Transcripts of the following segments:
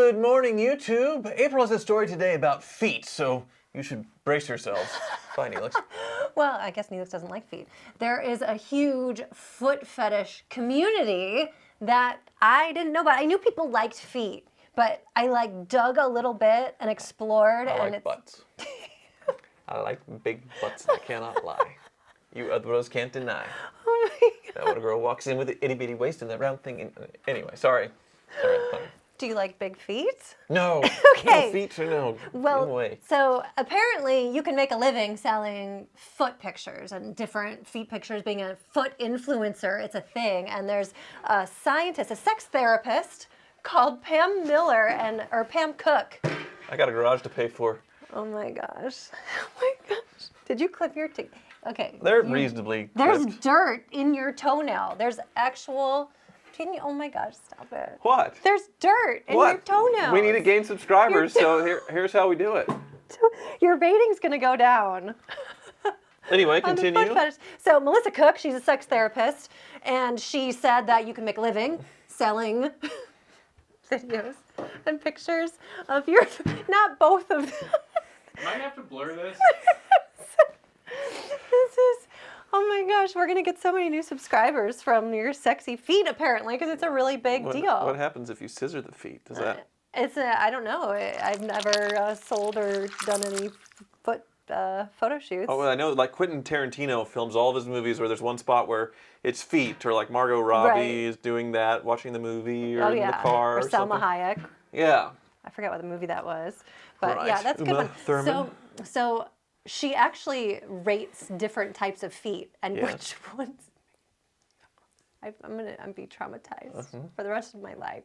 Good morning, YouTube. April has a story today about feet, so you should brace yourselves. Bye, Neelix. Well, I guess Neelix doesn't like feet. There is a huge foot fetish community that I didn't know about. I knew people liked feet, but I dug a little bit and explored. I like butts. I like big butts, I cannot lie. You others can't deny. Oh my God. That when a girl walks in with an itty bitty waist and that round thing. Anyway, sorry. Sorry. Do you like big feet? No. Okay. No feet or no. Well, Get away. so apparently you can make a living selling foot pictures and different feet pictures, being a foot influencer. It's a thing. And there's a scientist, a sex therapist called Pam Cook. I got a garage to pay for. Oh my gosh. Oh my gosh. Did you clip your teeth? Okay. They're reasonably There's clipped. dirt in your toenail. There's actual... Oh my gosh, stop it. What? There's dirt in your toenails. We need to gain subscribers, so here's how we do it. Your rating's going to go down. Anyway, On the continue. foot fetish. So Melissa Cook, she's a sex therapist, and she said that you can make a living selling videos and pictures of your... Not both of them. Might have to blur this. This is... Oh my gosh, we're going to get so many new subscribers from your sexy feet, apparently, because it's a really big deal. What happens if you scissor the feet? Does that... I don't know. I've never sold or done any foot photo shoots. Oh, well, I know, like Quentin Tarantino films all of his movies where there's one spot where it's feet, or like Margot Robbie is doing that, watching the movie, or in the car, or Selma something. Hayek. Yeah. I forget what the movie that was, but Right. yeah, that's a good Uma one. Thurman. So she actually rates different types of feet and which ones. I'm gonna be traumatized for the rest of my life.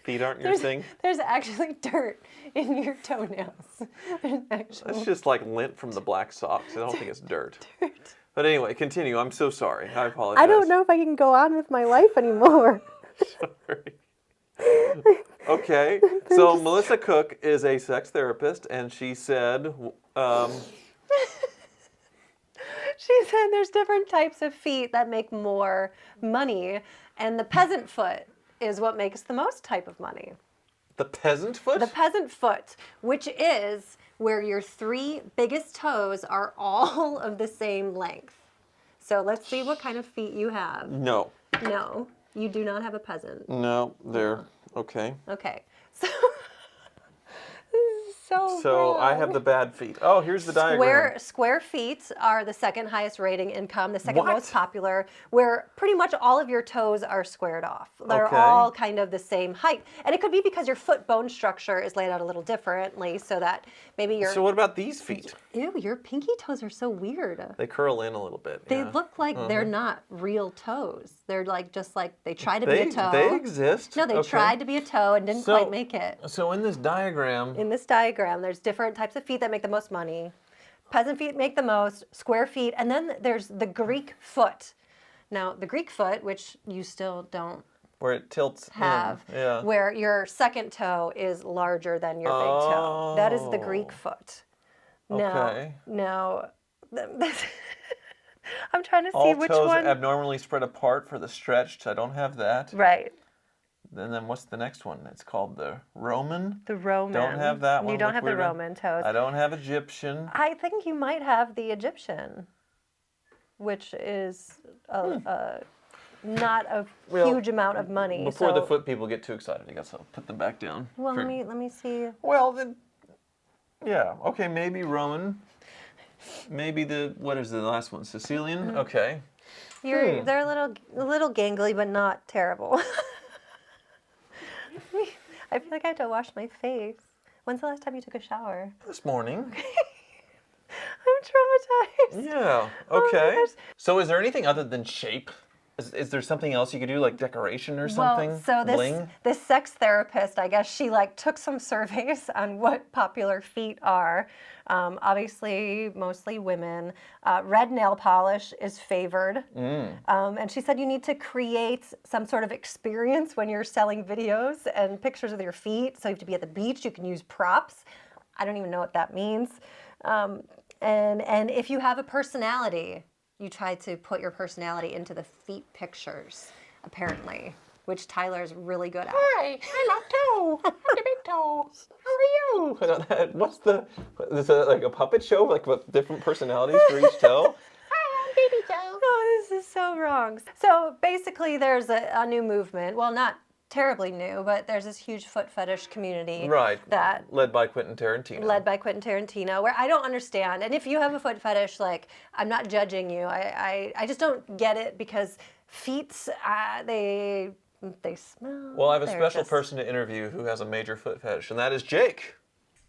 Feet aren't your thing? There's actually dirt in your toenails. That's just like lint from the black socks. I don't think it's dirt. But anyway, continue. I'm so sorry. I apologize. I don't know if I can go on with my life anymore. Sorry. Okay, so Melissa Cook is a sex therapist, and she said... She said there's different types of feet that make more money, and the peasant foot is what makes the most type of money. The peasant foot? The peasant foot, which is where your 3 biggest toes are all of the same length. So let's see what kind of feet you have. No. No, you do not have a peasant. No, they're... Okay. Okay, so... This is So I have the bad feet. Oh, here's the diagram. Square feet are the second highest rating income, the second What? most popular, where pretty much all of your toes are squared off. They're Okay. all kind of the same height. And it could be because your foot bone structure is laid out a little differently, so that maybe your... So what about these feet? Ew, your pinky toes are so weird. They curl in a little bit. They yeah. look like they're not real toes. They're just like they try to be They, a toe. they exist. No, they Okay. tried to be a toe and didn't quite make it. So in this diagram... In this diagram, there's different types of feet that make the most money. Peasant feet make the most, square feet, and then there's the Greek foot. Now, the Greek foot, which you still don't Where it tilts have, in. Yeah. where your second toe is larger than your big toe. That is the Greek foot. Okay. Now, I'm trying to see All which toes one. abnormally spread apart for the stretched. I don't have that. Right. And then what's the next one? It's called the Roman. The Roman. Don't have that one. You don't Look have the weird. Roman toes. I don't have Egyptian. I think you might have the Egyptian, which is not a huge amount of money. Before the so- foot people get too excited, I guess I'll put them back down. Well, For- let me see. Well, then, yeah, okay, maybe Roman. Maybe what is the last one? Sicilian? Okay. They're a little gangly, but not terrible. I feel like I have to wash my face. When's the last time you took a shower? This morning. I'm traumatized. Yeah, Oh my okay. gosh. So is there anything other than shape? Is there something else you could do, like decoration or something? Well, so Bling? this sex therapist, I guess she took some surveys on what popular feet are. Obviously, mostly women. Red nail polish is favored. And she said you need to create some sort of experience when you're selling videos and pictures of your feet. So you have to be at the beach. You can use props. I don't even know what that means. And if you have a personality, you try to put your personality into the feet pictures, apparently. which Tyler is really good at. Hi, I love toe. I'm the big toes. How are you? What's the? Is it like a puppet show, like with different personalities for each toe? Hi, I'm baby toe. Oh, this is so wrong. So basically, there's a new movement. Well, not terribly new, but there's this huge foot fetish community. Right. That led by Quentin Tarantino. Where I don't understand. And if you have a foot fetish, like, I'm not judging you. I just don't get it because feet, they smell. Well, I have a They're special just- person to interview who has a major foot fetish, and that is Jake.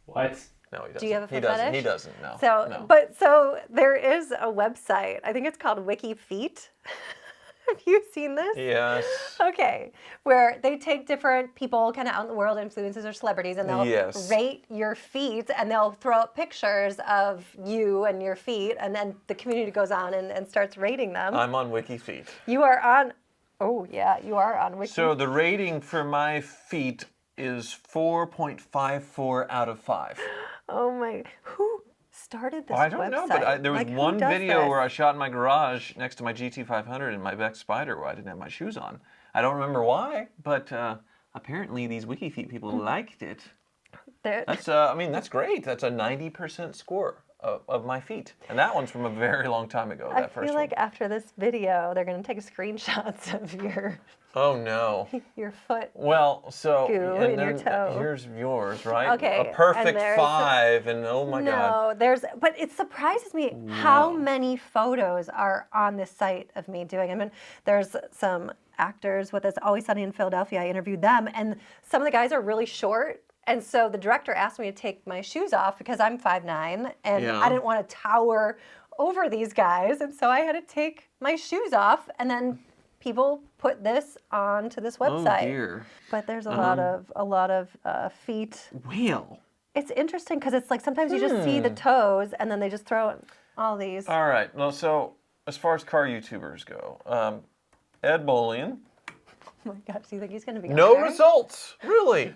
What? No, he doesn't. Do you have a foot he doesn't. fetish? He doesn't. No. So, no. so there is a website. I think it's called WikiFeet. Have you seen this? Yes. Okay, where they take different people kind of out in the world, influencers or celebrities, and they'll Yes. rate your feet, and they'll throw up pictures of you and your feet, and then the community goes on and starts rating them. I'm on WikiFeet. You are on, oh yeah, you are on WikiFeet. So the rating for my feet is 4.54 out of 5. Oh my, who started this I don't website? know, but there was Like, who one does video this? where I shot in my garage next to my GT500 and my Beck Spider where I didn't have my shoes on. I don't remember why, but apparently these WikiFeet people liked it. That's, I mean, that's great. That's a 90% score of my feet. And that one's from a very long time ago, I that first feel like one. after this video, they're going to take screenshots of Oh, no. your foot. Well, so Goo and in your then toe. here's yours, right? Okay, A and perfect there's 5, and oh my God. No, but it surprises me how Whoa. many photos are on this site of me doing. I mean, there's some actors with It's Always Sunny in Philadelphia. I interviewed them, and some of the guys are really short. And so the director asked me to take my shoes off because I'm 5'9", and Yeah. I didn't want to tower over these guys. And so I had to take my shoes off, and then people put this onto this website. Oh dear. But there's a lot of feet. Well. It's interesting because it's like sometimes you just see the toes and then they just throw in all these. All right. Well, so as far as car YouTubers go, Ed Bolian. Oh my gosh, do you think he's going to be No on there? results. Really.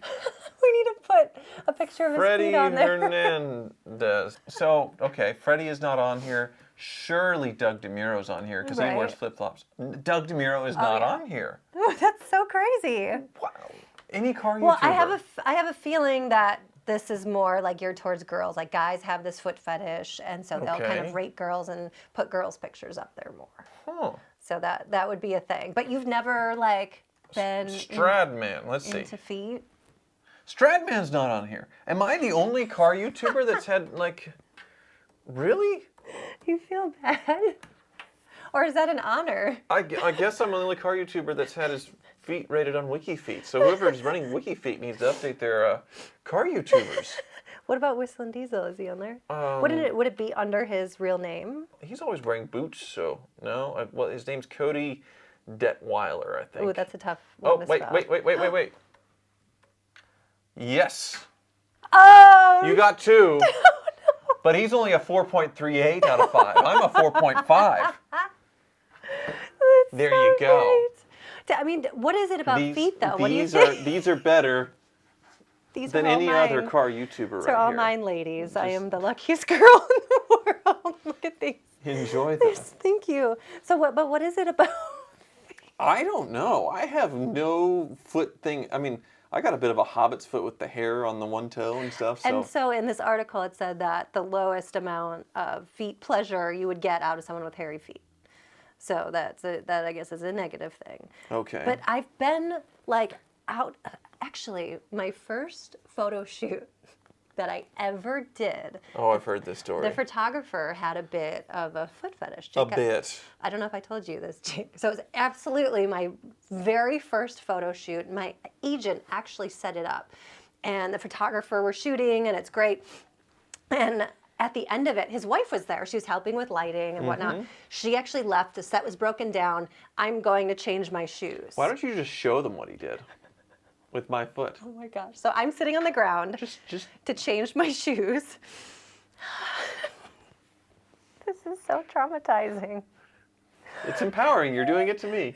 We need to put a picture of his Freddie feet on there. Hernandez. So, okay, Freddie is not on here. Surely Doug DeMuro's on here because he wears Right. flip-flops. Doug DeMuro is not yeah. on here. Oh, that's so crazy. Wow. Any car YouTuber. Well, I have a feeling that this is more like geared towards girls. Like guys have this foot fetish, and so they'll kind Okay. of rate girls and put girls' pictures up there more. Huh. So that would be a thing. But you've never like been Stradman. Let's see. into feet. Stradman's not on here. Am I the only car YouTuber that's had, like, really? You feel bad? Or is that an honor? I guess I'm the only car YouTuber that's had his feet rated on WikiFeet. So whoever's running WikiFeet needs to update their car YouTubers. What about Whistling Diesel? Is he on there? Um, Would it be under his real name? He's always wearing boots, so no. Well, his name's Cody Detweiler, I think. Oh, that's a tough one Oh, to wait. spell. Yes. Oh! You got 2. But he's only a 4.38 out of 5. I'm a 4.5. That's There so you go. great. I mean, what is it about feet, though? What do you These think? these are better These than are all any mine. other car YouTuber These right are all here. mine, ladies. I Just- am the luckiest girl in the world. Look at these. Enjoy them. Thank you. So what? But what is it about? I don't know. I have no foot thing. I mean, I got a bit of a hobbit's foot with the hair on the one toe and stuff. So And so in this article, it said that the lowest amount of feet pleasure you would get out of someone with hairy feet. So that I guess is a negative thing. okay. But I've been like out. Actually, my first photo shoot that I ever did. Oh, I've heard this story. The photographer had a bit of a foot fetish. A Jake, bit. I don't know if I told you this, Jake. So it was absolutely my very first photo shoot. My agent actually set it up. And the photographer were shooting, and it's great. And at the end of it, his wife was there. She was helping with lighting and whatnot. She actually left. The set was broken down. I'm going to change my shoes. Why don't you just show them what he did with my foot? Oh my gosh. So I'm sitting on the ground Just to change my shoes. This is so traumatizing. it's empowering. You're doing it to me.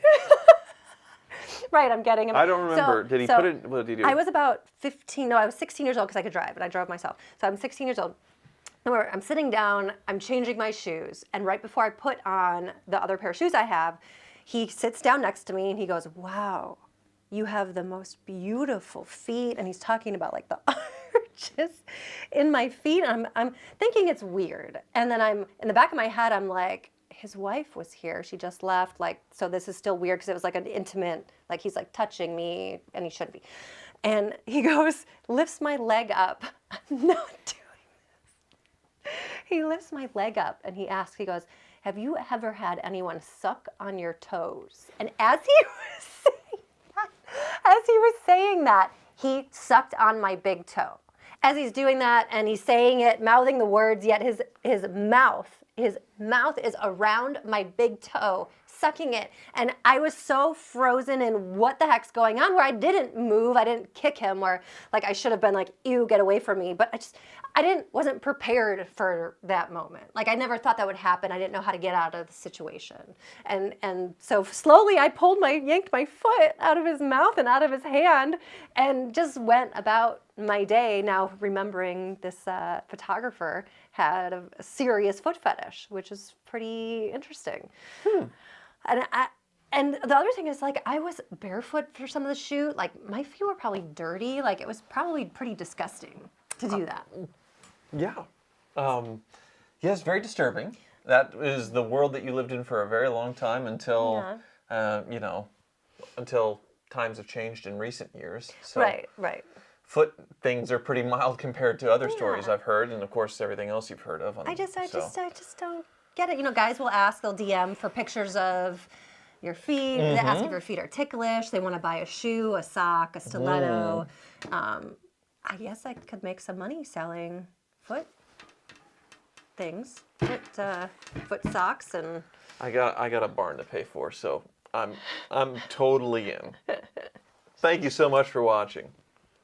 Right, I'm getting him. I don't remember. Did he put it? What did he do? I was about 15. No, I was 16 years old because I could drive, and I drove myself. So I'm 16 years old. And I'm sitting down. I'm changing my shoes, and right before I put on the other pair of shoes I have, he sits down next to me and he goes, "Wow, you have the most beautiful feet. And he's talking about like the arches in my feet. I'm thinking it's weird. And then I'm in the back of my head, I'm like, his wife was here. She just left. Like, so this is still weird because it was like an intimate, like he's like touching me and he shouldn't be. And he goes, lifts my leg up. I'm not doing. He lifts my leg up and he asks, he goes, have you ever had anyone suck on your toes? And as he was saying that, he sucked on my big toe. As he's doing that and he's saying it, mouthing the words, yet his mouth is around my big toe, sucking it. And I was so frozen in what the heck's going on, where I didn't move, I didn't kick him, or like I should have been like, ew, get away from me. But wasn't prepared for that moment. Like I never thought that would happen. I didn't know how to get out of the situation. And so slowly I yanked my foot out of his mouth and out of his hand and just went about my day, now remembering this photographer had a serious foot fetish, which is pretty interesting. And the other thing is, like, I was barefoot for some of the shoot. Like, my feet were probably dirty. Like, it was probably pretty disgusting to do that. Yeah. Yes, very disturbing. That is the world that you lived in for a very long time until, until times have changed in recent years. So Right. Foot things are pretty mild compared to other stories I've heard, and of course everything else you've heard of. I just don't get it. You know, guys will ask, they'll DM for pictures of your feet. They ask if your feet are ticklish. They want to buy a shoe, a sock, a stiletto. I guess I could make some money selling foot things, foot socks, and I got a barn to pay for, so I'm totally in. Thank you so much for watching.